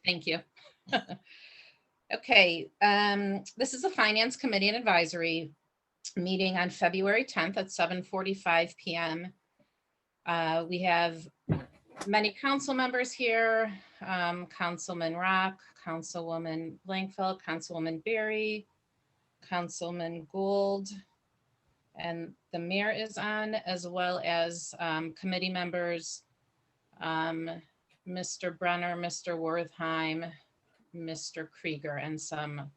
Thank you. Okay, this is a Finance Committee and Advisory meeting on February 10th at 7:45 p.m. We have many council members here, Councilman Rock, Councilwoman Langfeld, Councilwoman Berry, Councilman Gould, and the mayor is on, as well as committee members, Mr. Brenner, Mr. Wertheim, Mr. Krieger, and some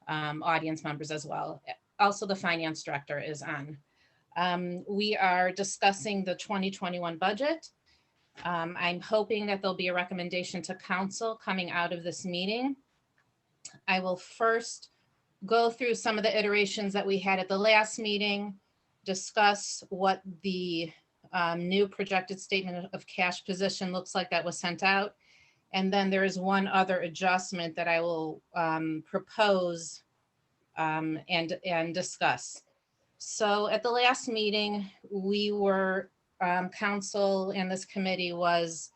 audience members as well. Also, the finance director is on. We are discussing the 2021 budget. I'm hoping that there'll be a recommendation to council coming out of this meeting. I will first go through some of the iterations that we had at the last meeting, discuss what the new projected statement of cash position looks like that was sent out. And then there is one other adjustment that I will propose and discuss. So at the last meeting, we were, council and this committee was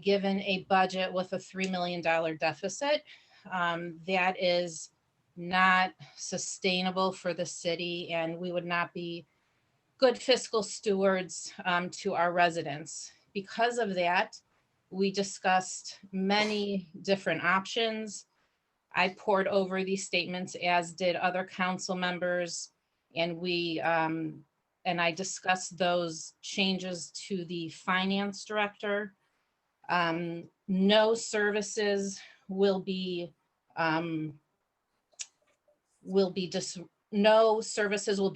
given a budget with a $3 million deficit. That is not sustainable for the city, and we would not be good fiscal stewards to our residents. Because of that, we discussed many different options. I poured over these statements, as did other council members, and I discussed those changes to the finance director. No services will be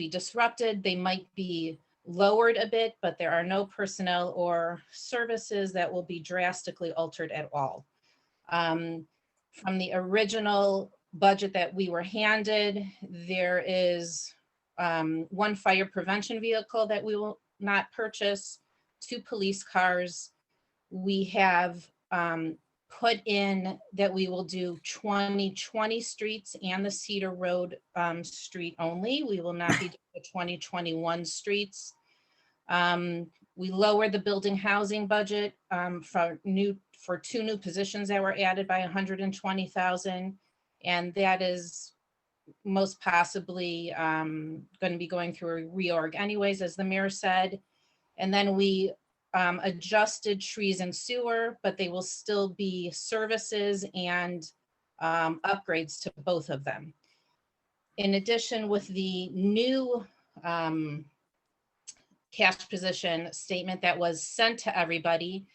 disrupted. They might be lowered a bit, but there are no personnel or services that will be drastically altered at all. From the original budget that we were handed, there is one fire prevention vehicle that we will not purchase, 2 police cars. We have put in that we will do 2020 streets and the Cedar Road street only. We will not be doing the 2021 streets. We lowered the building housing budget for 2 new positions that were added by 120,000. And that is most possibly going to be going through a reorg anyways, as the mayor said. And then we adjusted trees and sewer, but they will still be services and upgrades to both of them. In addition, with the new cash position statement that was sent to everybody,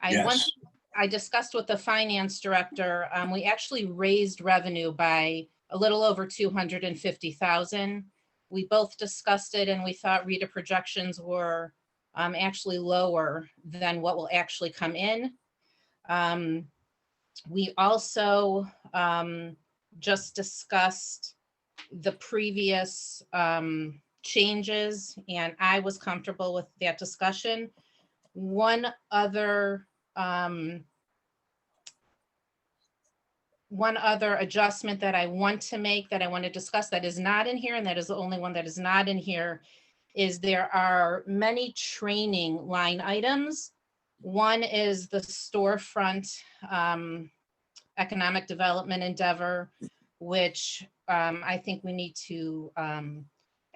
I discussed with the finance director, we actually raised revenue by a little over 250,000. We both discussed it, and we thought RETA projections were actually lower than what will actually come in. We also just discussed the previous changes, and I was comfortable with that discussion. One other adjustment that I want to make, that I want to discuss, that is not in here, and that is the only one that is not in here, is there are many training line items. One is the storefront economic development endeavor, which I think we need to,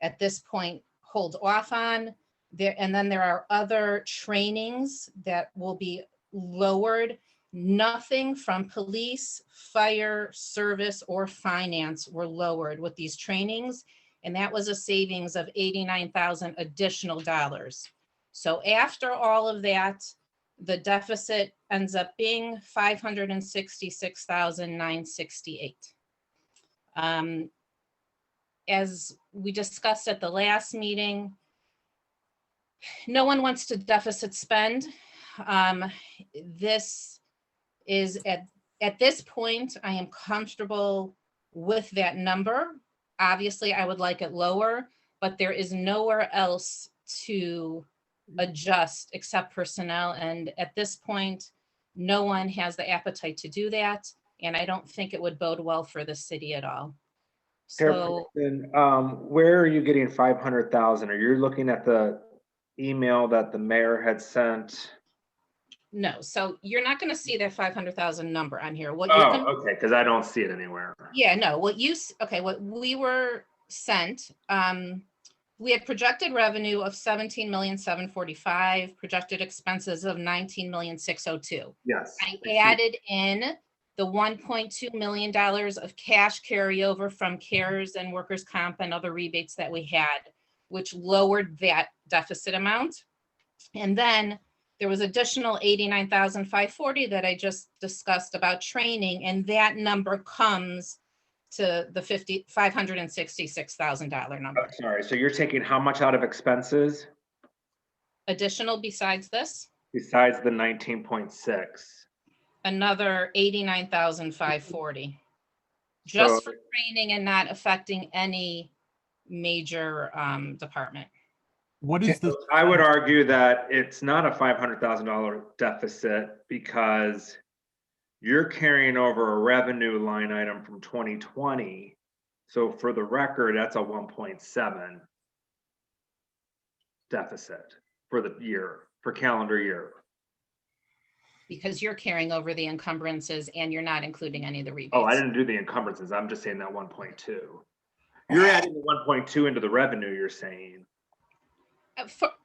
at this point, hold off on. And then there are other trainings that will be lowered. Nothing from police, fire, service, or finance were lowered with these trainings. And that was a savings of 89,000 additional dollars. So after all of that, the deficit ends up being 566,968. As we discussed at the last meeting, no one wants to deficit spend. This is at this point, I am comfortable with that number. Obviously, I would like it lower, but there is nowhere else to adjust except personnel. And at this point, no one has the appetite to do that. And I don't think it would bode well for the city at all. So where are you getting 500,000? Are you looking at the email that the mayor had sent No, so you're not gonna see that 500,000 number on here. What you're Oh, gonna, okay, because I don't see it anywhere. yeah, no, okay, what we were sent, we had projected revenue of 17,745,000, projected expenses of 19,602,000. Yes. I added in the $1.2 million of cash carryover from CARES and workers' comp and other rebates that we had, which lowered that deficit amount. And then there was additional 89,540 that I just discussed about training, and that number comes to the $566,000 number. Sorry, so you're taking how much out of expenses Additional besides this, besides the 19.6? another 89,540. So Just for training and not affecting any major department. What is the, I would argue that it's not a $500,000 deficit because you're carrying over a revenue line item from 2020. So for the record, that's a 1.7 deficit for the year, for calendar year. Because you're carrying over the encumbrances and you're not including any of the rebates. Oh, I didn't do the encumbrances. I'm just saying that 1.2. You're adding the 1.2 into the revenue, you're saying.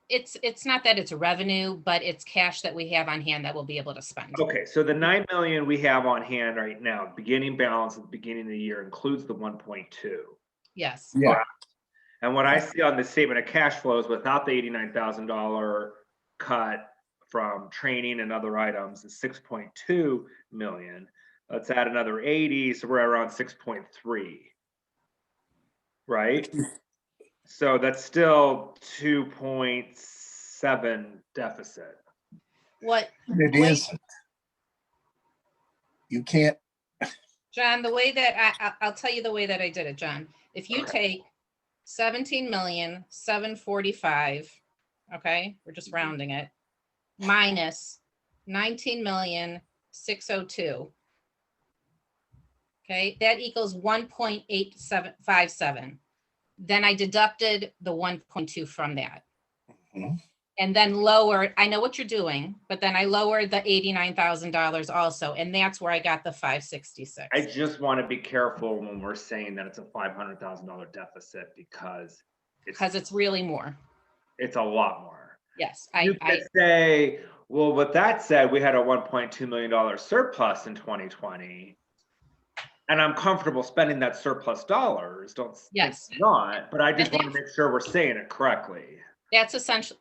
It's not that it's revenue, but it's cash that we have on hand that we'll be able to spend. Okay, so the 9 million we have on hand right now, beginning balance at the beginning of the year includes the 1.2. Yes. yeah, And what I see on the statement of cash flows without the $89,000 cut from training and other items is 6.2 million. Let's add another 80, so we're around 6.3. Right? So that's still 2.7 deficit. What it Wait. isn't. You can't, John, the way that I'll tell you the way that I did it, John. If you take 17,745,000, okay, we're just rounding it, minus 19,602,000, okay, that equals 1.8757. Then I deducted the 1.2 from that. Mhm. And then lowered, I know what you're doing, but then I lowered the $89,000 also, and that's where I got the 566. I just want to be careful when we're saying that it's a $500,000 deficit because it's really more. it's a lot more. Yes, You could say, well, with that said, we had a $1.2 million surplus in 2020. And I'm comfortable spending that surplus dollars. Don't Yes. think not, but I just want to make sure we're saying it correctly. That's essentially,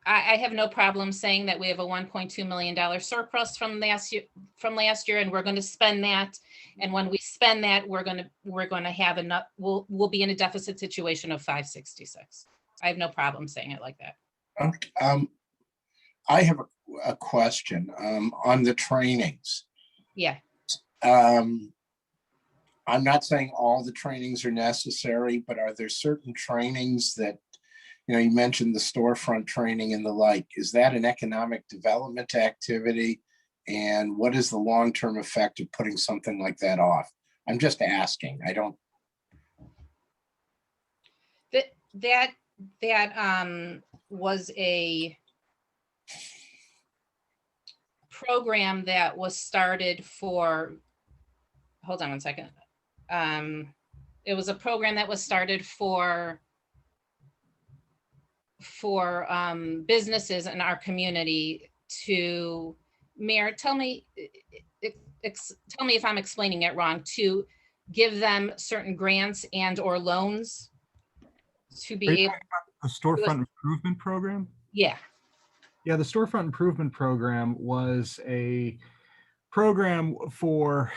I have no problem saying that we have a $1.2 million surplus from last year, and we're going to spend that. And when we spend that, we're going to have enough, we'll be in a deficit situation of 566. I have no problem saying it like that. I have a question on the trainings. Yeah. I'm not saying all the trainings are necessary, but are there certain trainings that, you mentioned the storefront training and the like, is that an economic development activity? And what is the long-term effect of putting something like that off? I'm just asking. I don't. That was a program that was started for, hold on one second. It was a program that was started for businesses in our community to, Mayor, tell me if I'm explaining it wrong, to give them certain grants and or loans to be able. The storefront improvement program? Yeah. Yeah, the storefront improvement program was a program for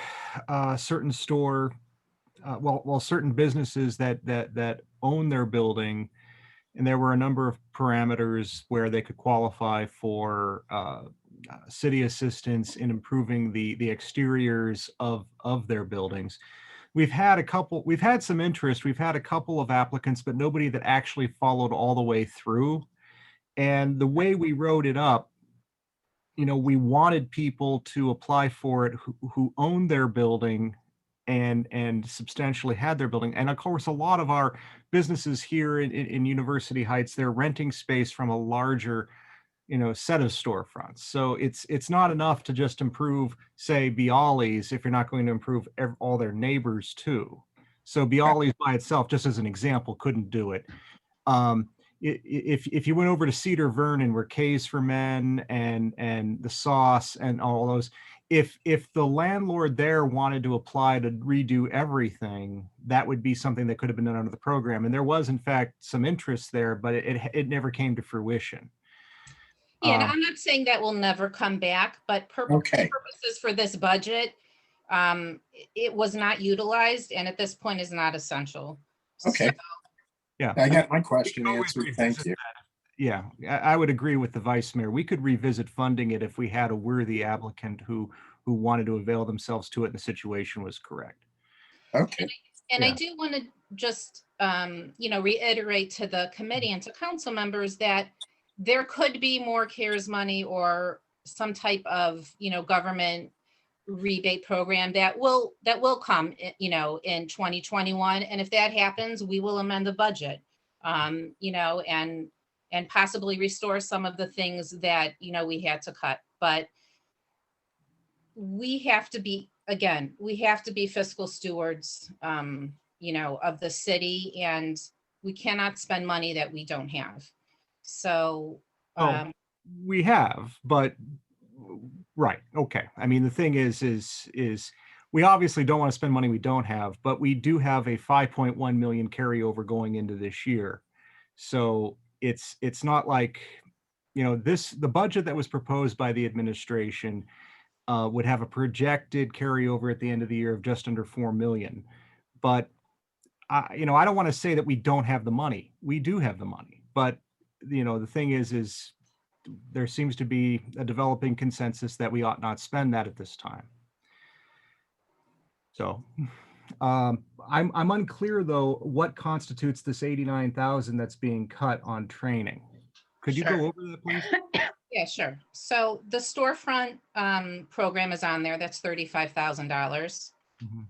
certain certain businesses that own their building, and there were a number of parameters where they could qualify for city assistance in improving the exteriors of their buildings. We've had some interest. We've had a couple of applicants, but nobody that actually followed all the way through. And the way we wrote it up, we wanted people to apply for it who owned their building and substantially had their building. And of course, a lot of our businesses here in University Heights, they're renting space from a larger set of storefronts. So it's not enough to just improve, say, Bialys if you're not going to improve all their neighbors too. So Bialys by itself, just as an example, couldn't do it. If you went over to Cedar Vernon, where K's for Men and the Sauce and all those, if the landlord there wanted to apply to redo everything, that would be something that could have been done under the program. And there was, in fact, some interest there, but it never came to fruition. Yeah, and I'm not saying that will never come back, but Okay. purposes for this budget, it was not utilized and at this point is not essential. Okay. Yeah. I got my question always answered. revisit Thank you. Yeah, I would agree with the vice mayor. We could revisit funding it if we had a worthy applicant who wanted to avail themselves to it and the situation was correct. Okay. And I Yeah. do want to just, reiterate to the committee and to council members that there could be more CARES money or some type of, government rebate program that will come, in 2021. And if that happens, we will amend the budget, and possibly restore some of the things that, we had to cut. But we have to be fiscal stewards, of the city, and we cannot spend money that we don't have. So, Oh, we have, but right. Okay. I mean, the thing is we obviously don't want to spend money we don't have, but we do have a 5.1 million carryover going into this year. So it's not like, the budget that was proposed by the administration would have a projected carryover at the end of the year of just under 4 million. But I don't want to say that we don't have the money. We do have the money, but the thing is there seems to be a developing consensus that we ought not spend that at this time. So I'm unclear though what constitutes this 89,000 that's being cut on training. Could you Sure. go over that, please? yeah, sure. So the storefront program is on there. That's $35,000. Mhm.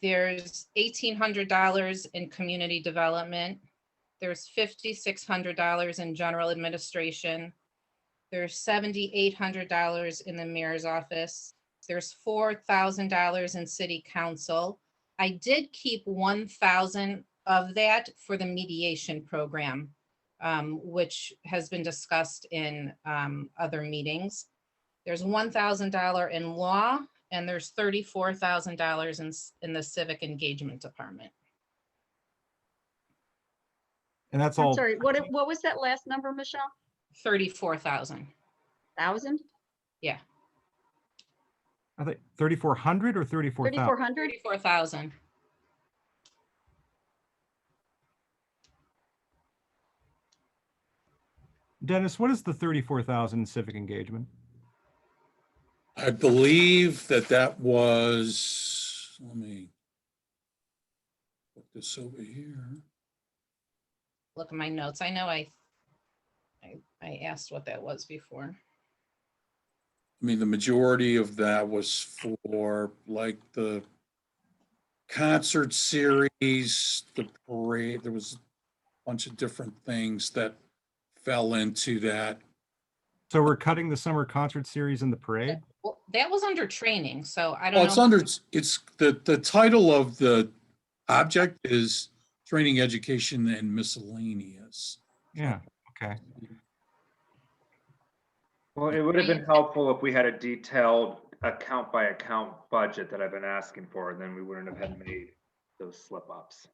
There's $1,800 in community development. There's $5,600 in general administration. There's $7,800 in the mayor's office. There's $4,000 in city council. I did keep 1,000 of that for the mediation program, which has been discussed in other meetings. There's $1,000 in law, and there's $34,000 in the civic engagement department. And that's I'm all. sorry, what was that last number, Michelle? 34,000. 1,000? I think 3,400 or 34,000. 3,400? 34,000. Dennis, what is the 34,000 civic engagement? I believe that was, let me put this over here. Look at my notes. I know I asked what that was before. I mean, the majority of that was for like the concert series, the parade. There was a bunch of different things that fell into that. So we're cutting the summer concert series and the parade? Well, that was under training, so I Well, don't it's know. under, it's the title of the object is training, education, and miscellaneous. Yeah, okay. Well, it would have been helpful if we had a detailed account by account budget that I've been asking for, and then we wouldn't have had made those slip ups.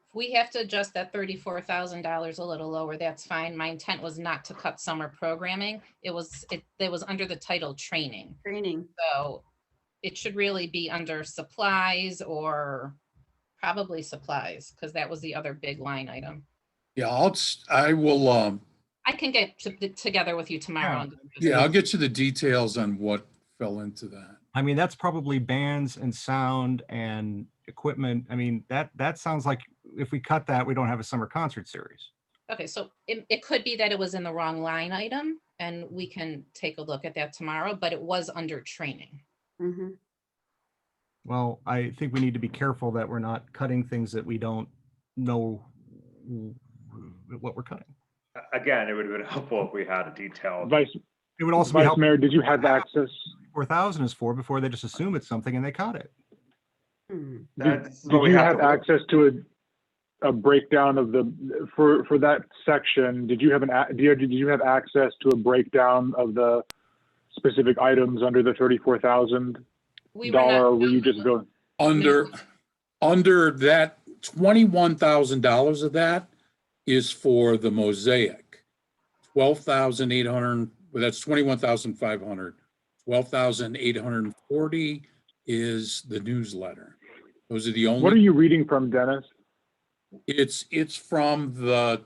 If we have to adjust that $34,000 a little lower, that's fine. My intent was not to cut summer programming. It was under the title training. Training. So it should really be under supplies, or probably supplies, because that was the other big line item. Yeah, I will, I can get together with you tomorrow. yeah, I'll get you the details on what fell into that. I mean, that's probably bands and sound and equipment. I mean, that sounds like if we cut that, we don't have a summer concert series. Okay, so it could be that it was in the wrong line item, and we can take a look at that tomorrow, but it was under training. Mhm. Well, I think we need to be careful that we're not cutting things that we don't know what we're cutting. Again, it would have been helpful if we had a detailed. Vice, It would also be Vice helpful. Mayor, did you have access? 4,000 is for before they just assume it's something and they cut it. Hmm. That's Did what we you have have to work. access to a breakdown of for that section? Did you have did you have access to a breakdown of the specific items under the $34,000? We were not. Or were you just going? Under that, $21,000 of that is for the mosaic. 12,800, well, that's 21,500. 12,840 is the newsletter. Those are the What are only, you reading from, Dennis? it's from the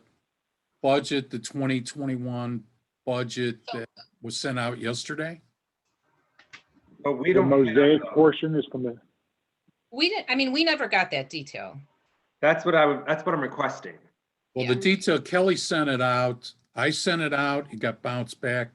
budget, the 2021 budget that was sent out yesterday. But we The don't. mosaic portion is from the, We didn't, I mean, we never got that detail. That's what that's what I'm requesting. Well, Yeah. the detail, Kelly sent it out. I sent it out. It got bounced back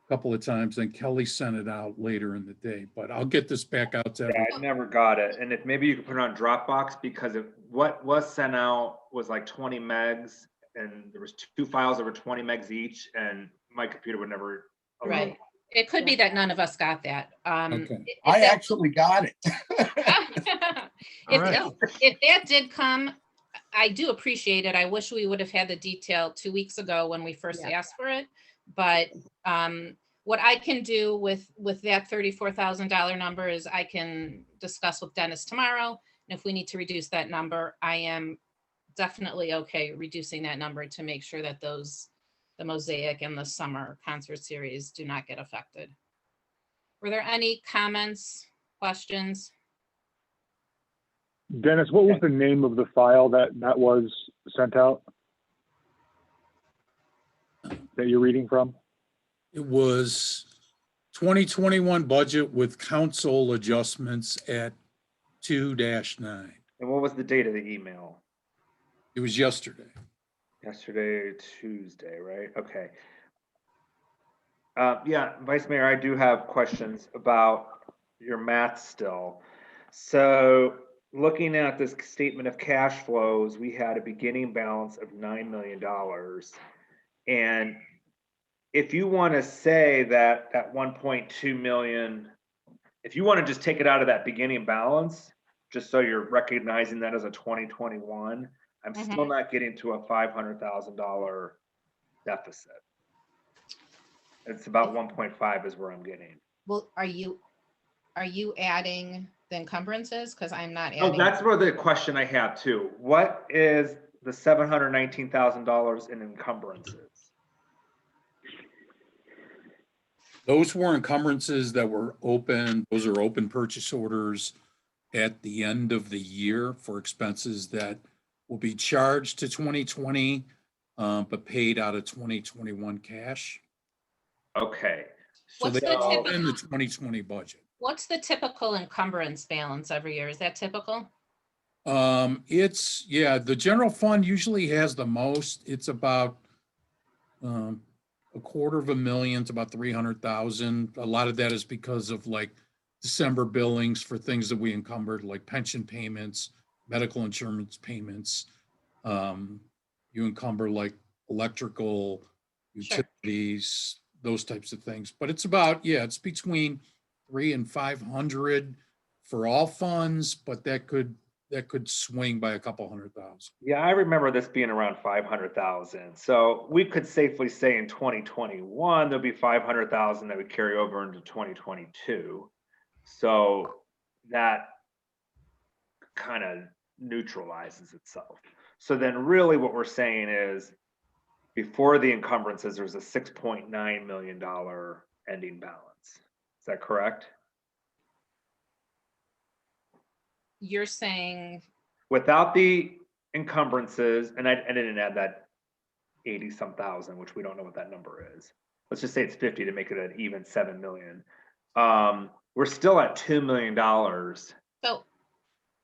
a couple of times. Then Kelly sent it out later in the day, but I'll get this back out to Yeah, everyone. I never got it. And if maybe you could put it on Dropbox, because what was sent out was like 20 megs and there was 2 files over 20 megs each, and my computer would never. allow Right. It could be that none of us got that. Okay. If I that- actually got it. If, Right. if that did come, I do appreciate it. I wish we would have had the detail 2 weeks ago when we first Yeah. asked for it. But what I can do with that $34,000 number is I can discuss with Dennis tomorrow. And if we need to reduce that number, I am definitely okay reducing that number to make sure that the mosaic and the summer concert series do not get affected. Were there any comments, questions? Dennis, what was the name of the file that was sent out? That you're reading from? It was 2021 budget with council adjustments at 2-9. And what was the date of the email? It was yesterday. Yesterday, Tuesday, right? Okay. Yeah, Vice Mayor, I do have questions about your math still. So looking at this statement of cash flows, we had a beginning balance of $9 million. And if you want to say that 1.2 million, if you want to just take it out of that beginning balance, just so you're recognizing that as a 2021, I'm still not getting to a $500,000 deficit. It's about 1.5 is where I'm getting. Well, are you adding the encumbrances? Because I'm not Oh, adding. that's where the question I have too. What is the $719,000 in encumbrances? Those were encumbrances that were open. Those are open purchase orders at the end of the year for expenses that will be charged to 2020, but paid out of 2021 cash. Okay. So What's they the are typical- in the 2020 budget. What's the typical encumbrance balance every year? Is that typical? It's, yeah, the general fund usually has the most. It's about $250,000, it's about 300,000. A lot of that is because of like December billings for things that we encumbered, like pension payments, medical insurance payments. You encumber like electrical, Sure. utilities, those types of things. But it's about, yeah, it's between 300 and 500 for all funds, but that could swing by a couple $100,000. Yeah, I remember this being around 500,000. So we could safely say in 2021, there'll be 500,000 that would carry over into 2022. So that kind of neutralizes itself. So then really what we're saying is before the encumbrances, there's a $6.9 million ending balance. Is that correct? You're saying, Without the encumbrances, and I didn't add that 80 some thousand, which we don't know what that number is. Let's just say it's 50 to make it an even 7 million. We're still at $2 million. so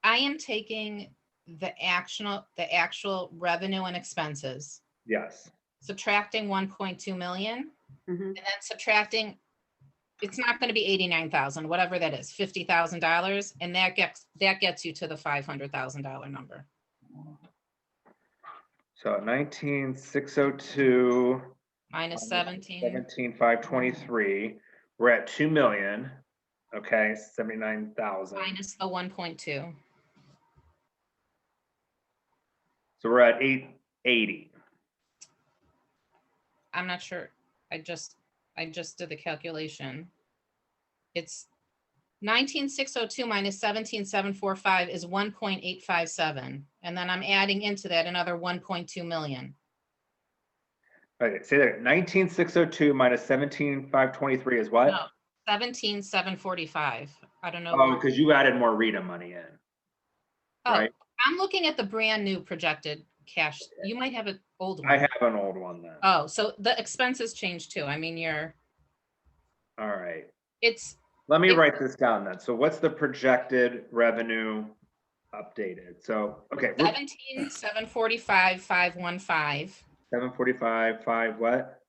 I am taking the actual revenue and expenses, Yes. subtracting 1.2 million, Mhm. and then subtracting, it's not going to be 89,000, whatever that is, $50,000, and that gets you to the $500,000 number. So 19,602 minus 17, 17,523, we're at 2 million. Okay, 79,000. minus the 1.2. So we're at 880. I'm not sure. I just did the calculation. It's 19,602 minus 17,745 is 1.857. And then I'm adding into that another 1.2 million. Okay, say that 19,602 minus 17,523 is what? No, 17,745. I don't know. Oh, because you added more RETA money in. Oh, right. I'm looking at the brand new projected cash. You might have an old I one. have an old one then. Oh, so the expenses changed too. I mean, All right. it's Let me It- write this down then. So what's the projected revenue updated? So, okay, we're 17,745, 515, 745, 5 what?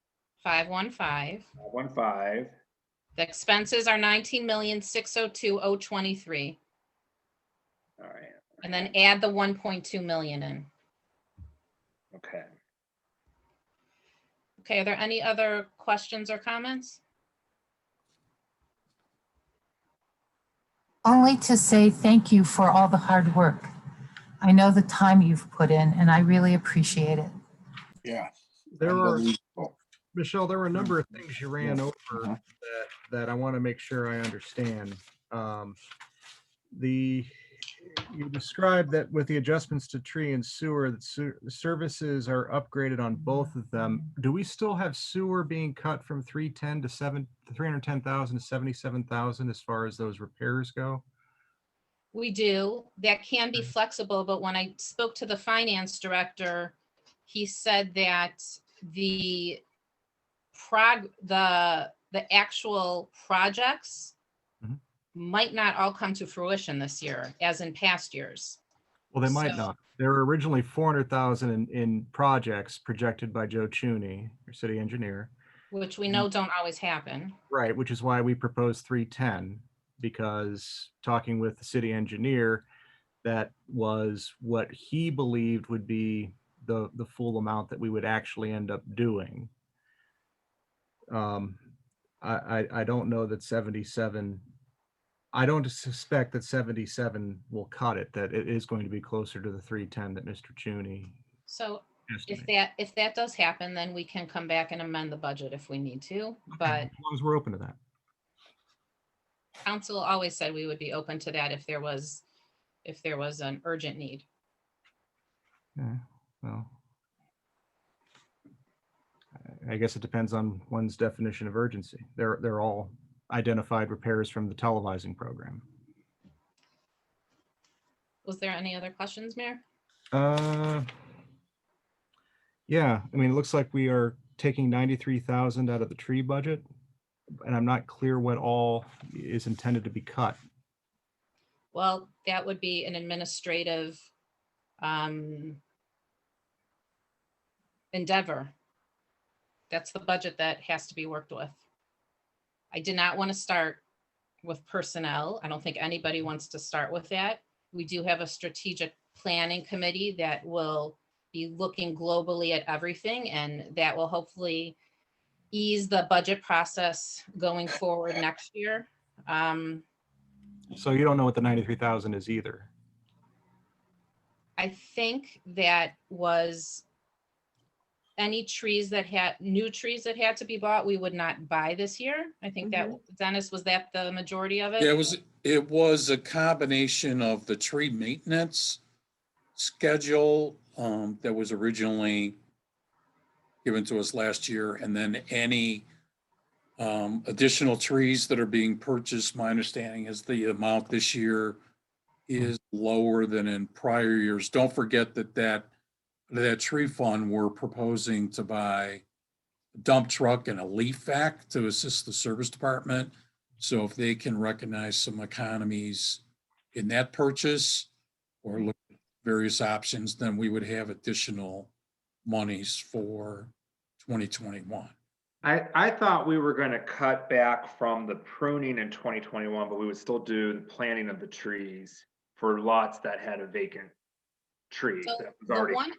515. 515. The expenses are 19,602,023. All right. And then add the 1.2 million in. Okay. Okay, are there any other questions or comments? Only to say thank you for all the hard work. I know the time you've put in, and I really appreciate it. Yeah. There are, Unbelievable. Michelle, there were a number of things you ran over Uh-huh. that I want to make sure I understand. You described that with the adjustments to tree and sewer, that services are upgraded on both of them. Do we still have sewer being cut from 310,000 to 77,000 as far as those repairs go? We do. That can be flexible, but when I spoke to the finance director, he said that the actual projects Mhm. might not all come to fruition this year, as in past years. Well, they might So- not. There were originally 400,000 in projects projected by Joe Chuney, your city engineer. Which we know don't always happen. Right, which is why we proposed 310, because talking with the city engineer, that was what he believed would be the full amount that we would actually end up doing. I don't know that 77, I don't suspect that 77 will cut it, that it is going to be closer to the 310 that Mr. Chuney So estimated. if that does happen, then we can come back and amend the budget if we need to. But As long as we're open to that. council always said we would be open to that if there was an urgent need. Yeah, well, I guess it depends on one's definition of urgency. They're all identified repairs from the televising program. Was there any other questions, Mayor? Yeah, I mean, it looks like we are taking 93,000 out of the tree budget, and I'm not clear what all is intended to be cut. Well, that would be an administrative endeavor. That's the budget that has to be worked with. I did not want to start with personnel. I don't think anybody wants to start with that. We do have a strategic planning committee that will be looking globally at everything, and that will hopefully ease the budget process going forward next year. So you don't know what the 93,000 is either. I think that was any trees that had, new trees that had to be bought, we would not buy this year. I think that, Dennis, was that the majority of it? Yeah, it was a combination of the tree maintenance schedule that was originally given to us last year, and then any additional trees that are being purchased. My understanding is the amount this year is lower than in prior years. Don't forget that tree fund, we're proposing to buy a dump truck and a leaf vac to assist the service department. So if they can recognize some economies in that purchase or look at various options, then we would have additional monies for 2021. I thought we were going to cut back from the pruning in 2021, but we would still do the planting of the trees for lots that had a vacant tree So that was the already. one,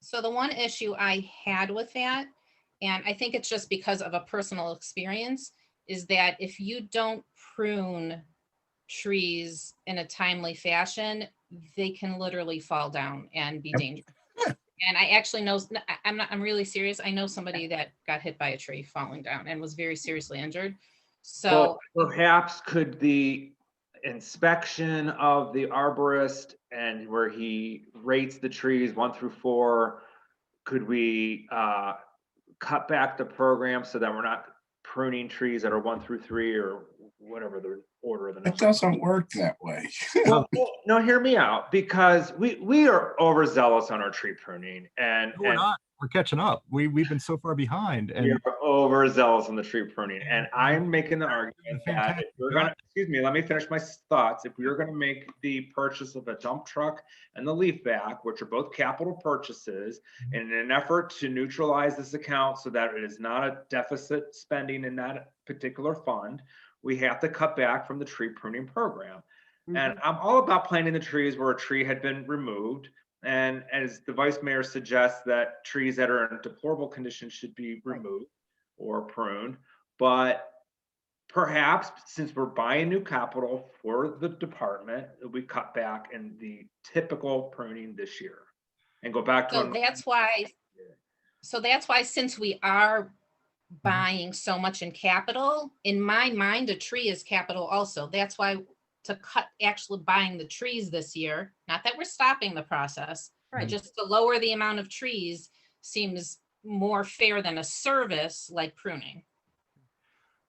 So the one issue I had with that, and I think it's just because of a personal experience, is that if you don't prune trees in a timely fashion, they can literally fall down and be dangerous. And I actually know, I'm really serious. I know somebody that got hit by a tree falling down and was very seriously injured. So Well, perhaps could the inspection of the arborist and where he rates the trees 1 through 4, could we cut back the program so that we're not pruning trees that are 1 through 3 or whatever the order of the It next? doesn't work that way. Well, no, hear me out, because we are overzealous on our tree pruning and No, we're not. We're catching up. We've been so far behind, we and are overzealous on the tree pruning. And I'm making the argument that if fantastic we're gonna, excuse me, let me finish my thoughts. If we were gonna make the purchase of a dump truck and the leaf vac, which are both capital purchases, in an effort to neutralize this account so that it is not a deficit spending in that particular fund, we have to cut back from the tree pruning program. And I'm all about planting the trees where a tree had been removed. And as the vice mayor suggests, that trees that are in deplorable condition should be removed or pruned. But perhaps since we're buying new capital for the department, we cut back in the typical pruning this year and go back to. So that's why, since we are buying so much in capital, in my mind, a tree is capital also. That's why to cut actually buying the trees this year, not that we're stopping the process, but Right. just to lower the amount of trees seems more fair than a service like pruning.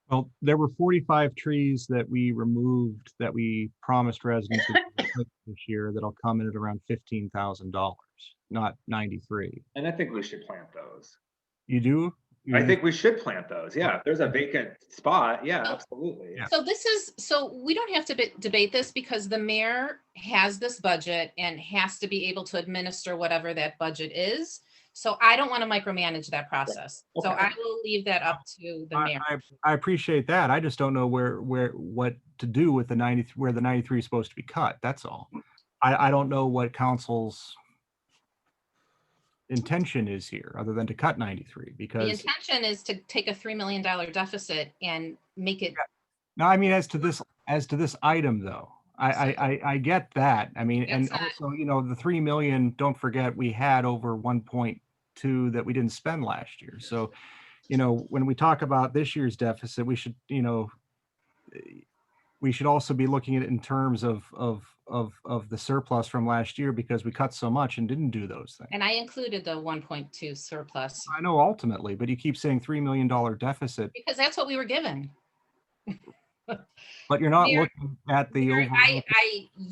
well, there were 45 trees that we removed that we promised residents would be replaced this year that'll come in at around $15,000, not 93. And I think we should plant those. You do? I think we should plant those. Yeah, if there's a vacant spot, yeah, absolutely. Yeah. So we don't have to debate this because the mayor has this budget and has to be able to administer whatever that budget is. So I don't want to micromanage that process. So Okay. I will leave that up to the mayor. I appreciate that. I just don't know what to do with the 90, where the 93 is supposed to be cut. That's all. I don't know what council's intention is here other than to cut 93 The because intention is to take a $3 million deficit and make it, no, I mean, as to this item though, I get that. I mean, and It's not- also, you know, the 3 million, don't forget, we had over 1.2 that we didn't spend last year. So, you know, when we talk about this year's deficit, we should, you know, we should also be looking at it in terms of the surplus from last year because we cut so much and didn't do those things. and I included the 1.2 surplus I know ultimately, but you keep saying $3 million deficit, because that's what we were given. but you're not Mayor- looking at the Mayor, overall,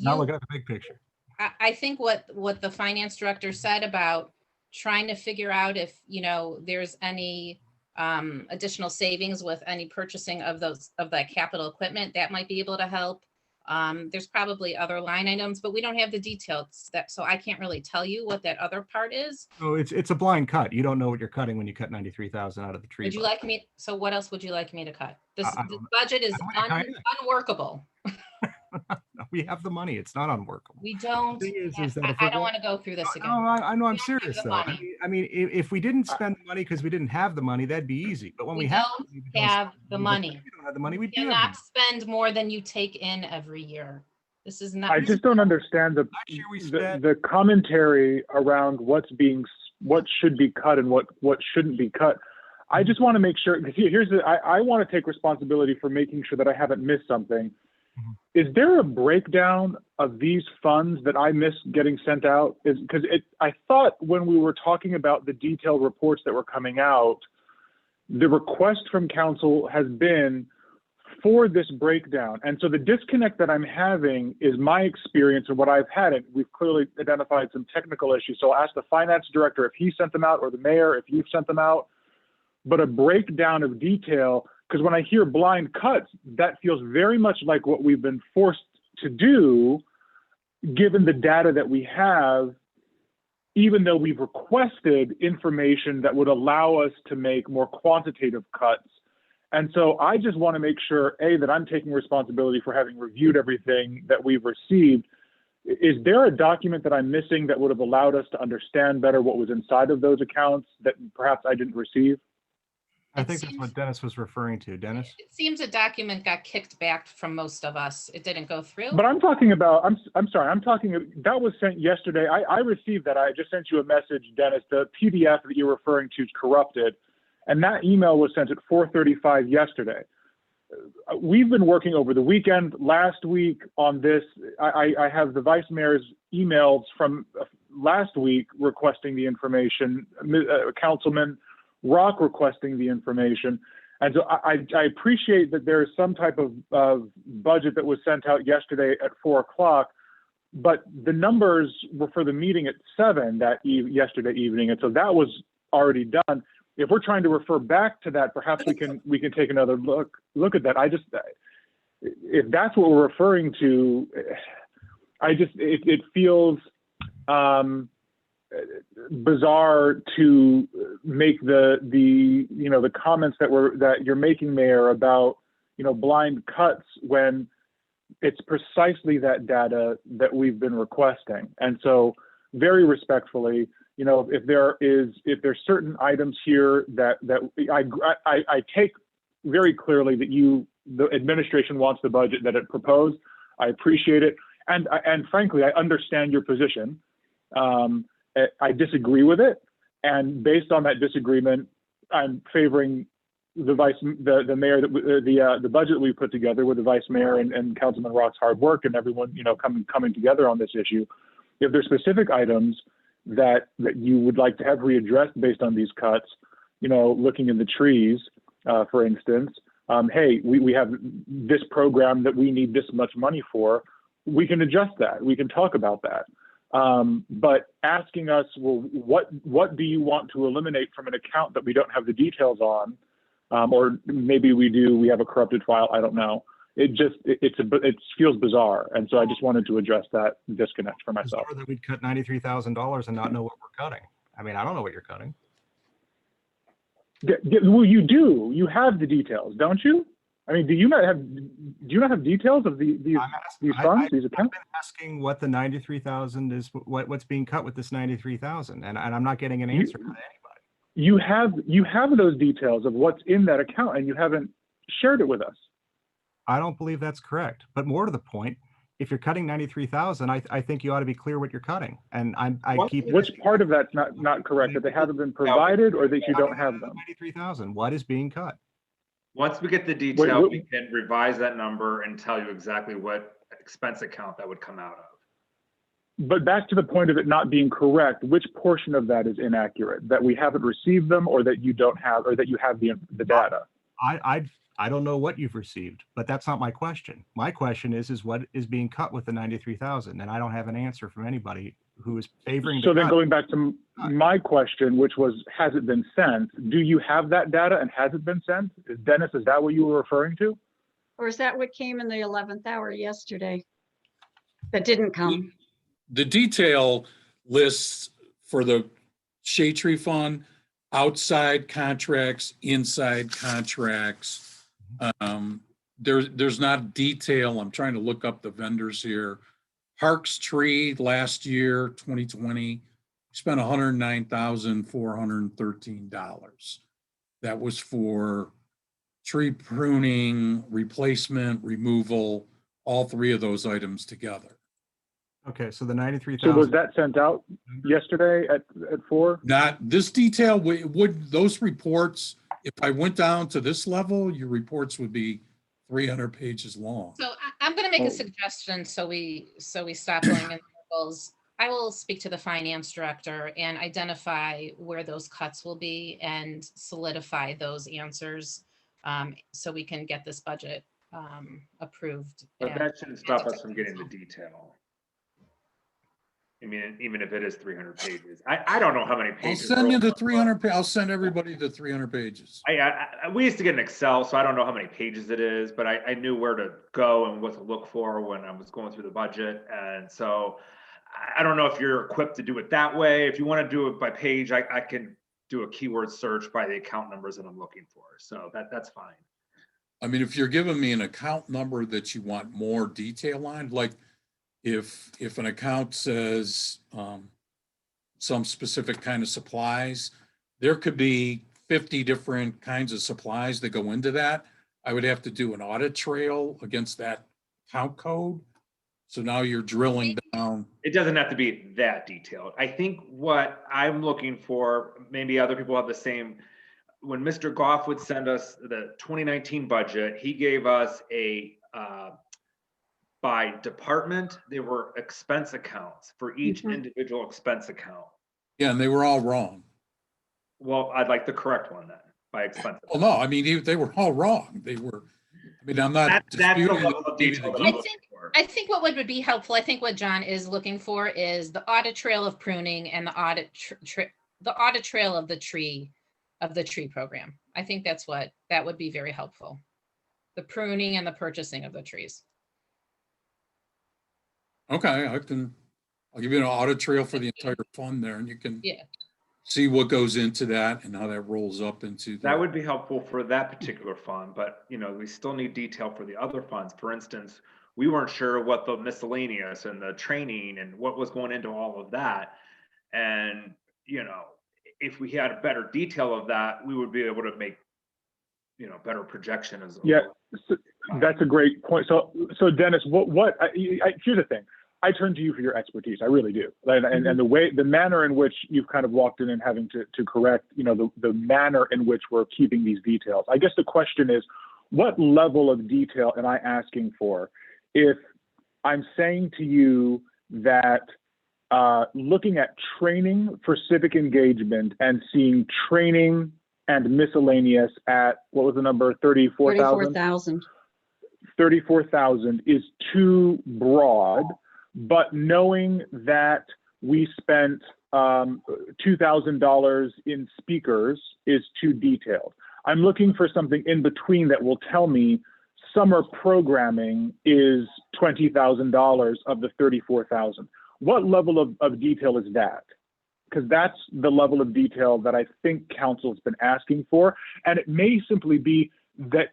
not looking at the big picture. I think what the finance director said about trying to figure out if, you know, there's any additional savings with any purchasing of that capital equipment, that might be able to help. There's probably other line items, but we don't have the details so I can't really tell you what that other part is. So it's a blind cut. You don't know what you're cutting when you cut 93,000 out of the tree. Would you budget. like me, so what else would you like me to cut? This I this don't- budget is I don't- unworkable. We have the money. It's not unworkable. We don't, thing is that I if we're don't going- want to go through this No, again. I know, I'm We don't have serious the though. money. I mean, if we didn't spend the money because we didn't have the money, that'd be easy. But when We we have, don't the money, we don't have spend the But money. if we don't have the money, we You do have the cannot money. spend more than you take in every year. This is not. I just don't understand Last year we spent- the commentary around what should be cut and what shouldn't be cut. I just want to make sure, because I want to take responsibility for making sure that I haven't missed something. Mhm. Is there a breakdown of these funds that I missed getting sent out? I thought when we were talking about the detailed reports that were coming out, the request from council has been for this breakdown. And so the disconnect that I'm having is my experience and what I've had. And we've clearly identified some technical issues. So I'll ask the finance director if he sent them out, or the mayor if you've sent them out. But a breakdown of detail, because when I hear blind cuts, that feels very much like what we've been forced to do, given the data that we have, even though we've requested information that would allow us to make more quantitative cuts. And so I just want to make sure, A, that I'm taking responsibility for having reviewed everything that we've received, is there a document that I'm missing that would have allowed us to understand better what was inside of those accounts that perhaps I didn't receive? I It think that's what seems- Dennis was referring to. Dennis? It seems a document got kicked back from most of us. It didn't go through. But I'm talking about, I'm sorry, I'm talking, that was sent yesterday. I received that. I just sent you a message, Dennis. The PDF that you're referring to is corrupted. And that email was sent at 4:35 yesterday. We've been working over the weekend, last week on this. I have the vice mayor's emails from last week requesting the information, Councilman Rock requesting the information. And so I appreciate that there is some type of budget that was sent out yesterday at 4 o'clock, but the numbers were for the meeting at 7 yesterday evening. And so that was already done. If we're trying to refer back to that, perhaps we can take another look at that. If that's what we're referring to, it feels bizarre to make the comments that you're making, Mayor, about blind cuts when it's precisely that data that we've been requesting. And so, very respectfully, if there's certain items here that I take very clearly that the administration wants the budget that it proposed. I appreciate it, and frankly, I understand your position. I disagree with it, and based on that disagreement, I'm favoring the mayor, the budget that we put together with the vice mayor and Councilman Rock's hard work and everyone coming together on this issue. If there's specific items that you would like to have readdressed based on these cuts, looking in the trees, for instance, hey, we have this program that we need this much money for, we can adjust that. We can talk about that. But asking us, well, what do you want to eliminate from an account that we don't have the details on? Or maybe we do, we have a corrupted file, I don't know. It feels bizarre. And so I just wanted to address that disconnect for myself. Bizarre that we'd cut $93,000 and not know what we're cutting. I mean, I don't know what you're cutting. Well, you do. You have the details, don't you? I mean, do you not have details of these funds, these accounts? I've been asking what the 93,000 is, what's being cut with this 93,000, and I'm not getting an answer from anybody. You have those details of what's in that account, and you haven't shared it with us. I don't believe that's correct. But more to the point, if you're cutting 93,000, I think you ought to be clear what you're cutting. And Which part of that's not correct? That they haven't been provided, or that you don't have them? 93,000. What is being cut? Once we get the detail, we can revise that number and tell you exactly what expense account that would come out of. But back to the point of it not being correct, which portion of that is inaccurate? That we haven't received them, or that you don't have, or that you have the data? I don't know what you've received, but that's not my question. My question is what is being cut with the 93,000, and I don't have an answer from anybody who is favoring. So then, going back to my question, which was, has it been sent? Do you have that data, and has it been sent? Dennis, is that what you were referring to? Or is that what came in the 11th hour yesterday? That didn't come. The detail lists for the Shade Tree Fund, outside contracts, inside contracts. There's not detail. I'm trying to look up the vendors here. Parks Tree last year, 2020, spent $109,413. That was for tree pruning, replacement, removal, all three of those items together. Okay, so the 93,000. So was that sent out yesterday at 4? Not this detail. Would those reports, if I went down to this level, your reports would be 300 pages long. So I'm going to make a suggestion so we stop going in circles. I will speak to the finance director and identify where those cuts will be and solidify those answers so we can get this budget approved. But that shouldn't stop us from getting the detail. I mean, even if it is 300 pages, I don't know how many I'll pages. send you the 300 pages. I'll send everybody the 300 pages. We used to get an Excel, so I don't know how many pages it is, but I knew where to go and what to look for when I was going through the budget. And so I don't know if you're equipped to do it that way. If you want to do it by page, I can do a keyword search by the account numbers that I'm looking for. So that's fine. I mean, if you're giving me an account number that you want more detail on, like if an account says, some specific kind of supplies, there could be 50 different kinds of supplies that go into that. I would have to do an audit trail against that count code. So now you're drilling down. It doesn't have to be that detailed. I think what I'm looking for, maybe other people have the same. When Mr. Goff would send us the 2019 budget, he gave us a, by department, there were expense accounts for each individual expense account. Yeah, and they were all wrong. Well, I'd like the correct one then, by expense. Well, no, I mean, they were all wrong. They were, I mean, I'm not That's the disputing level that of maybe detail the that I'm geek- looking for. I think what would be helpful, I think what John is looking for is the audit trail of pruning and the audit trail of the tree program. I think that would be very helpful. The pruning and the purchasing of the trees. Okay, I'll give you an audit trail for the entire fund there, and you can Yeah. see what goes into that and how that rolls up into. That would be helpful for that particular fund, but we still need detail for the other funds. For instance, we weren't sure what the miscellaneous and the training and what was going into all of that. And, if we had a better detail of that, we would be able to make, better projection as. Yeah, so that's a great point. So Dennis, here's the thing. I turn to you for your expertise. I really do. And the manner in which you've kind of walked in and having to correct, the manner in which we're keeping these details. I guess the question is, what level of detail am I asking for? If I'm saying to you that looking at training for civic engagement and seeing training and miscellaneous at, what was the number, 34,000? 34,000. 34,000 is too broad, but knowing that we spent $2,000 in speakers is too detailed. I'm looking for something in between that will tell me summer programming is $20,000 of the 34,000. What level of detail is that? Because that's the level of detail that I think council's been asking for. And it may simply be that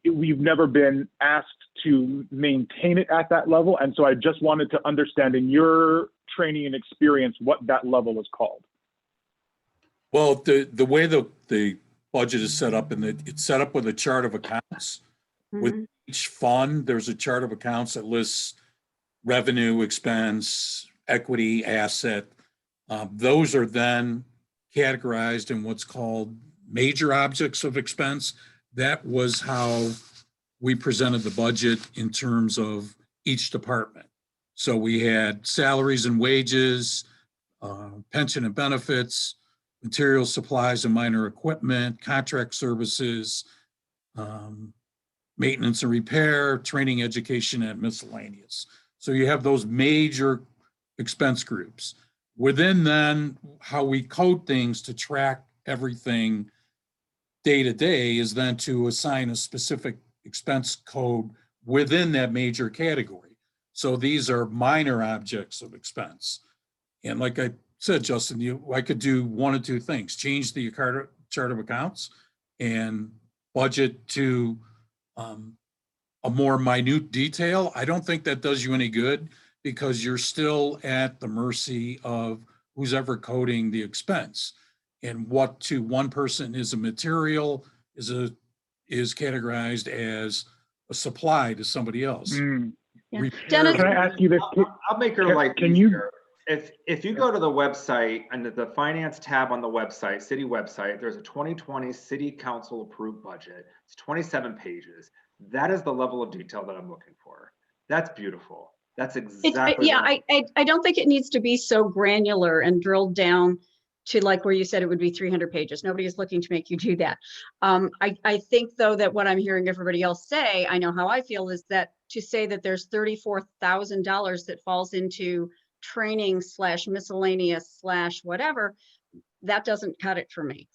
we've never been asked to maintain it at that level. And so I just wanted to understand in your training and experience what that level is called. Well, the way the budget is set up, and it's set up with a chart of accounts. With each fund, there's a chart of accounts that lists revenue, expense, equity, asset. Those are then categorized in what's called major objects of expense. That was how we presented the budget in terms of each department. So we had salaries and wages, pension and benefits, materials, supplies, and minor equipment, contract services, maintenance and repair, training, education, and miscellaneous. So you have those major expense groups. Within then, how we code things to track everything day to day is then to assign a specific expense code within that major category. So these are minor objects of expense. And like I said, Justin, I could do one of two things: change the chart of accounts and budget to a more minute detail. I don't think that does you any good, because you're still at the mercy of who's ever coding the expense. And what to one person is a material is categorized as a supply to somebody else. Yeah. Dennis, Can I ask you this? I'll make your life Can you- easier. If you go to the website, under the finance tab on the website, city website, there's a 2020 city council approved budget. It's 27 pages. That is the level of detail that I'm looking for. That's beautiful. That's exactly. yeah, what I don't think it needs to be so granular and drilled down to like where you said it would be 300 pages. Nobody is looking to make you do that. I think though that what I'm hearing everybody else say, I know how I feel, is that to say that there's $34,000 that falls into training / miscellaneous / whatever, that doesn't cut it for me.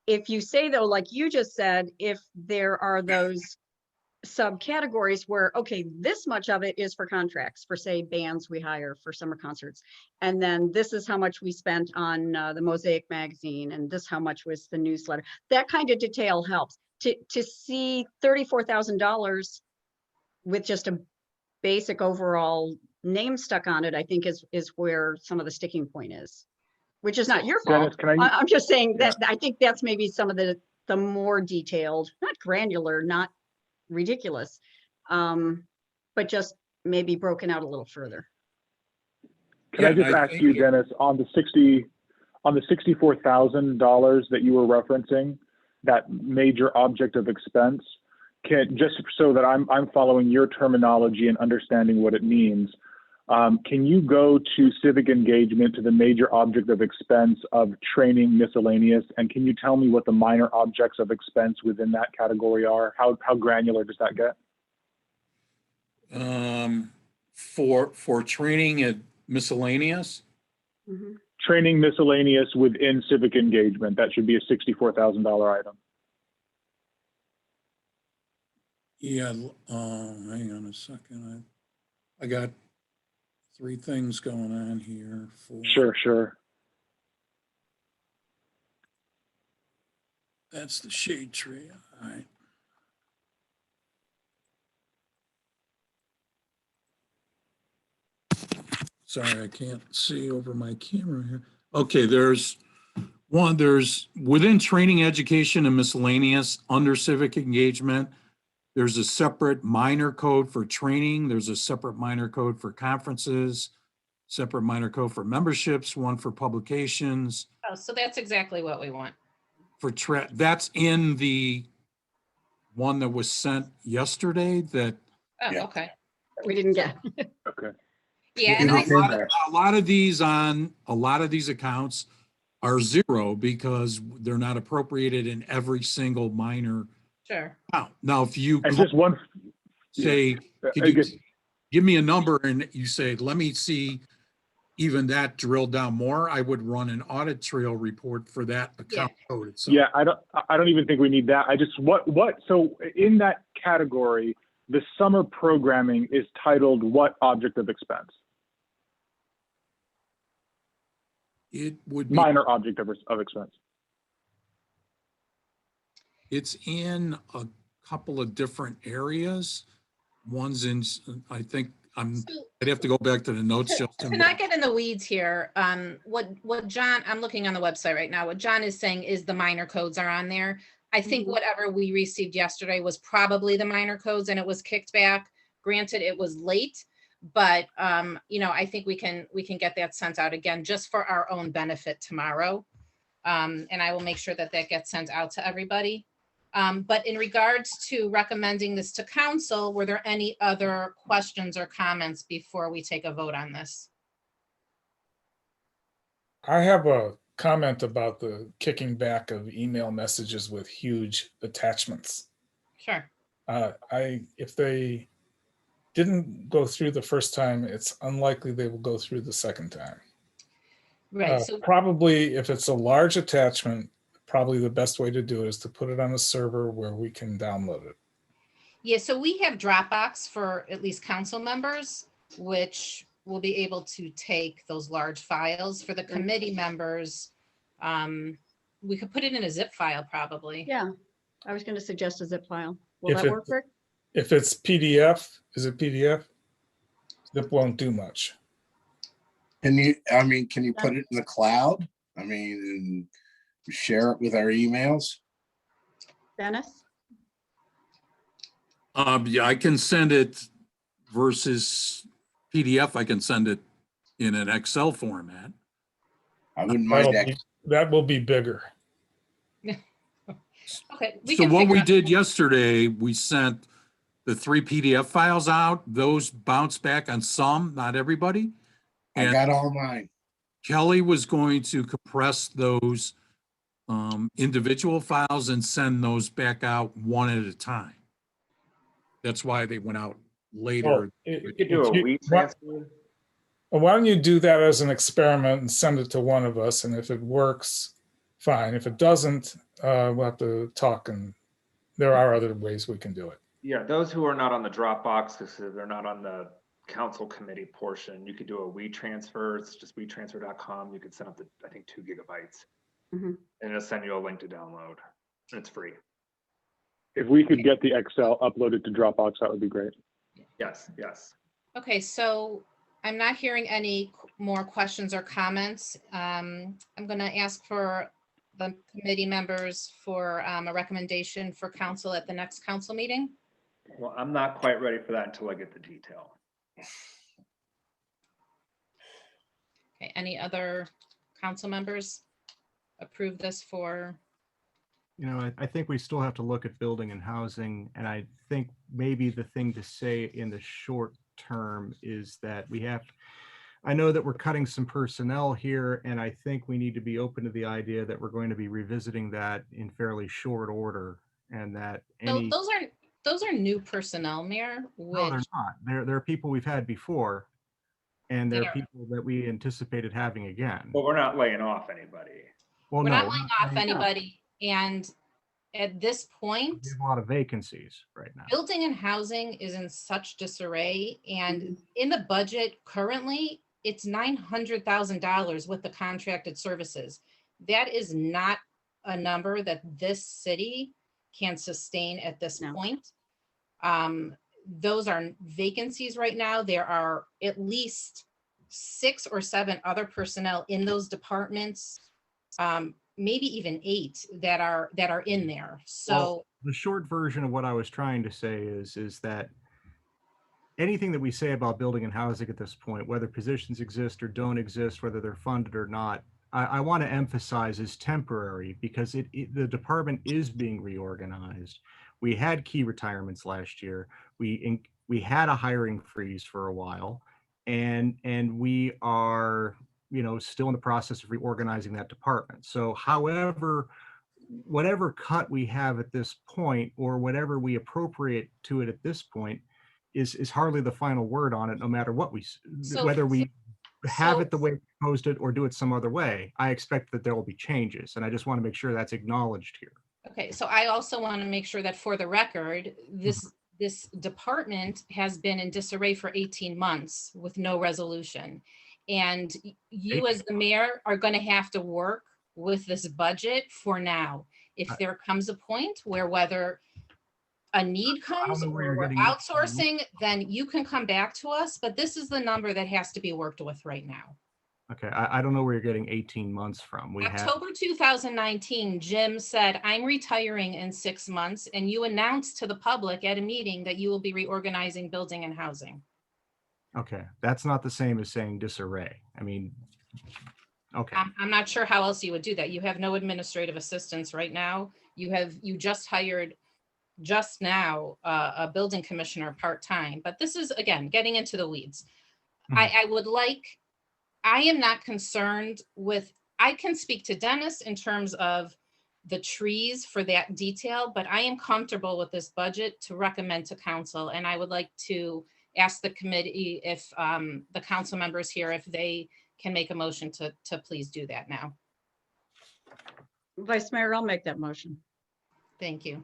If you say though, like you just said, if there are those subcategories where, okay, this much of it is for contracts for, say, bands we hire for summer concerts, and then this is how much we spent on the Mosaic magazine, and this how much was the newsletter. That kind of detail helps. To see $34,000 with just a basic overall name stuck on it, I think is where some of the sticking point is, which is not your fault. Dennis, can I? I'm just saying that I think that's maybe some of the more detailed, not granular, not ridiculous, but just maybe broken out a little further. Can I Yeah, just I ask think you, it- Dennis, on the $64,000 that you were referencing, that major object of expense, just so that I'm following your terminology and understanding what it means, can you go to civic engagement, to the major object of expense of training miscellaneous, and can you tell me what the minor objects of expense within that category are? How granular does that get? For training at miscellaneous, Mhm. Training miscellaneous within civic engagement, that should be a $64,000 item. yeah, hang on a second. I got 3 things going on here for. Sure. That's the shade tree, all right. Sorry, I can't see over my camera here. Okay, there's within training, education, and miscellaneous, under civic engagement, there's a separate minor code for training. There's a separate minor code for conferences, separate minor code for memberships, one for publications. Oh, so that's exactly what we want. That's in the one that was sent yesterday that. Oh, Yeah. okay. We didn't get. Okay. Yeah, and I, A lot of these accounts are zero because they're not appropriated in every single minor sure. account. Now, if you And just one, say, could I you guess- give me a number, and you say, let me see even that drilled down more, I would run an audit trail report for that account code itself. yeah, I don't even think we need that. I just, so in that category, the summer programming is titled what object of expense? It would be, Minor object of expense. it's in a couple of different areas. One's in, I think, So I'd have to go back to the notes. to Justin. not get in the weeds here, what John, I'm looking on the website right now, what John is saying is the minor codes are on there. I think Mhm. whatever we received yesterday was probably the minor codes and it was kicked back. Granted, it was late, but I think we can get that sent out again just for our own benefit tomorrow. And I will make sure that gets sent out to everybody. But in regards to recommending this to council, were there any other questions or comments before we take a vote on this? I have a comment about the kicking back of email messages with huge attachments. Sure. If they didn't go through the first time, it's unlikely they will go through the second time. Right. So Probably if it's a large attachment, probably the best way to do it is to put it on a server where we can download it. yeah, so we have Dropbox for at least council members, which will be able to take those large files. For the committee members, we could put it in a zip file probably. Yeah, I was going to suggest a zip file. Will If that it- work, Rick? If it's PDF, is it PDF? Zip won't do much. Can you put it in the cloud? And share it with our emails? Dennis? Yeah, I can send it versus PDF. I can send it in an Excel format. I wouldn't mind that. That will be bigger. Okay. We So can what figure we out- did yesterday, we sent the 3 PDF files out. Those bounced back on some, not everybody. I And got all mine. Kelly was going to compress those individual files and send those back out one at a time. That's why they went out later. Well, You could do a we transfer. Why don't you do that as an experiment and send it to one of us? And if it works, fine. If it doesn't, we'll have to talk, and there are other ways we can do it. Yeah, those who are not on the Dropbox, because they're not on the council committee portion, you could do a WeTransfer. It's just WeTransfer.com. You could send up to, I think, 2 gigabytes. Mhm. And it'll send you a link to download. And it's free. If we could get the Excel uploaded to Dropbox, that would be great. Yes, yes. Okay, so I'm not hearing any more questions or comments. I'm going to ask for the committee members for a recommendation for council at the next council meeting. Well, I'm not quite ready for that until I get the detail. Okay, any other council members approve this for? You know, I think we still have to look at building and housing, and I think maybe the thing to say in the short term is that I know that we're cutting some personnel here, and I think we need to be open to the idea that we're going to be revisiting that in fairly short order, and that So any. those are new personnel, Mayor, No, they're which not. They're people we've had before, and they're They are. people that we anticipated having again. But we're not laying off anybody. Well, we're no, not laying off laying anybody. And at this point, We have a lot of vacancies right now. building and housing is in such disarray. And in the budget currently, it's $900,000 with the contracted services. That is not a number that this city can sustain at this No. point. Those are vacancies right now. There are at least 6 or 7 other personnel in those departments, maybe even 8 that are in there. So Well, the short version of what I was trying to say is that anything that we say about building and housing at this point, whether positions exist or don't exist, whether they're funded or not, I want to emphasize is temporary, because the department is being reorganized. We had key retirements last year. We had a hiring freeze for a while, and we are, still in the process of reorganizing that department. So whatever cut we have at this point, or whatever we appropriate to it at this point, is hardly the final word on it, no matter what So- whether we have so- it the way we proposed it or do it some other way. I expect that there will be changes, and I just want to make sure that's acknowledged here. okay, so I also want to make sure that for the record, this department has been in disarray for 18 months with no resolution. And you as the mayor are going to have to work with this budget for now. If there comes a point where whether a need comes know where or you're we're getting this outsourcing, then you can come back to us, but this is the number that has to be worked with right now. Okay, I don't know where you're getting 18 months from. We have, October 2019, Jim said, I'm retiring in 6 months, and you announced to the public at a meeting that you will be reorganizing building and housing. okay, that's not the same as saying disarray. I mean, okay, I'm not sure how else you would do that. You have no administrative assistants right now. You just hired just now a building commissioner part-time, but this is, again, getting into the weeds. I am not concerned with, I can speak to Dennis in terms of the trees for that detail, but I am comfortable with this budget to recommend to council. And I would like to ask the committee if the council members here, if they can make a motion to please do that now. Vice Mayor, I'll make that motion. Thank you.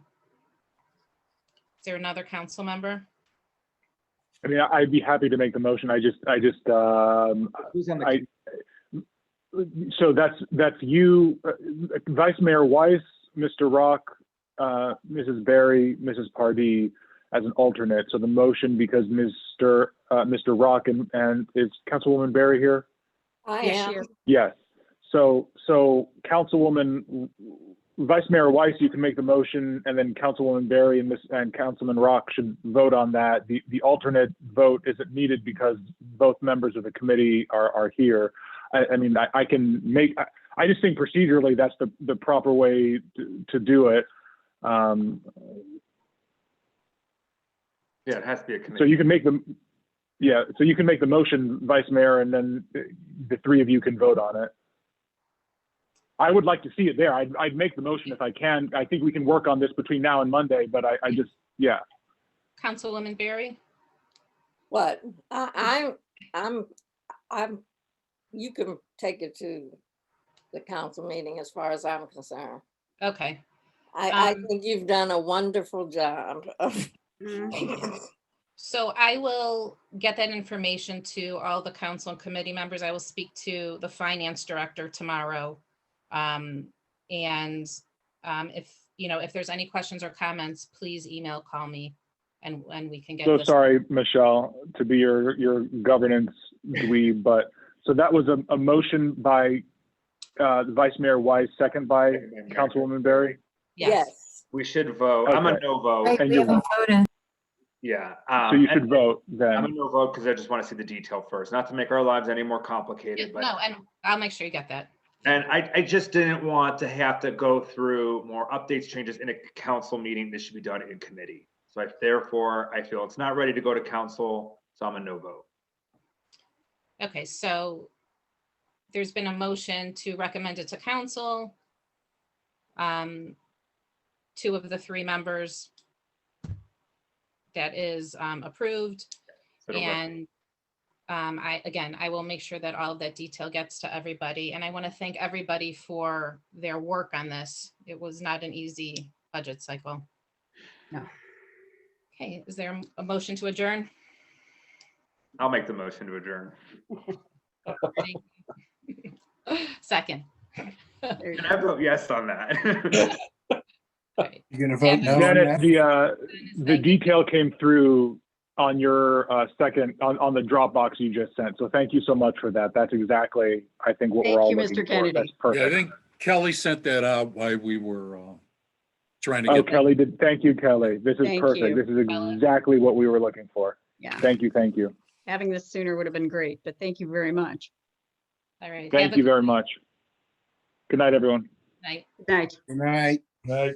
Is there another council member? I mean, I'd be happy to make the motion. Who's on the? So that's you, Vice Mayor Weiss, Mr. Rock, Mrs. Berry, Mrs. Pardee as an alternate. So the motion, because Mr. Rock and is Councilwoman Berry here? Yes, she is. Yes. So Councilwoman, Vice Mayor Weiss, you can make the motion, and then Councilwoman Berry and Councilman Rock should vote on that. The alternate vote isn't needed because both members of the committee are here. I mean, I can make, I just think procedurally that's the proper way to do it. Yeah, it has to be a committee. So you can make the motion, Vice Mayor, and then the 3 of you can vote on it. I would like to see it there. I'd make the motion if I can. I think we can work on this between now and Monday, but I just, yeah. Councilwoman Berry? What? I'm, you can take it to the council meeting as far as I'm concerned. Okay. I think you've done a wonderful job. So I will get that information to all the council and committee members. I will speak to the finance director tomorrow. If there's any questions or comments, please email, call me, and we can get So this. sorry, Michelle, to be your governance dweeb, but, so that was a motion by Vice Mayor Wise, second by Councilwoman Berry. Yes. We should vote. I'm a Okay. no vote. Right, And we you're- haven't voted. Yeah. So you and should vote I'm a then. no vote because I just want to see the detail first, not to make our lives any more complicated, but. No, and I'll make sure you get that. And I just didn't want to have to go through more updates, changes in a council meeting. This should be done in committee. So therefore, I feel it's not ready to go to council, so I'm a no vote. Okay, so there's been a motion to recommend it to council. 2 of the 3 members that is approved. So it'll go- And I will make sure that all of that detail gets to everybody. And I want to thank everybody for their work on this. It was not an easy budget cycle. No. Okay, is there a motion to adjourn? I'll make the motion to adjourn. Second. There you Can go. I vote yes on that? Right. You're gonna vote no on Janet, that? the detail came through on your second, on the Dropbox you just sent. So thank you so much for that. That's exactly, I think, what we're Thank all you, looking Mr. for. Kennedy. That's Yeah, I perfect. think Kelly sent that out while we were trying to Oh, get. Kelly did. Thank you, Kelly. This is Thank perfect. you. This is exactly what we were looking for. Yeah, Thank you. Thank you. having this sooner would have been great, but thank you very much. All right. Thank you very much. Good night, everyone. Night. Good night. Good night. Right.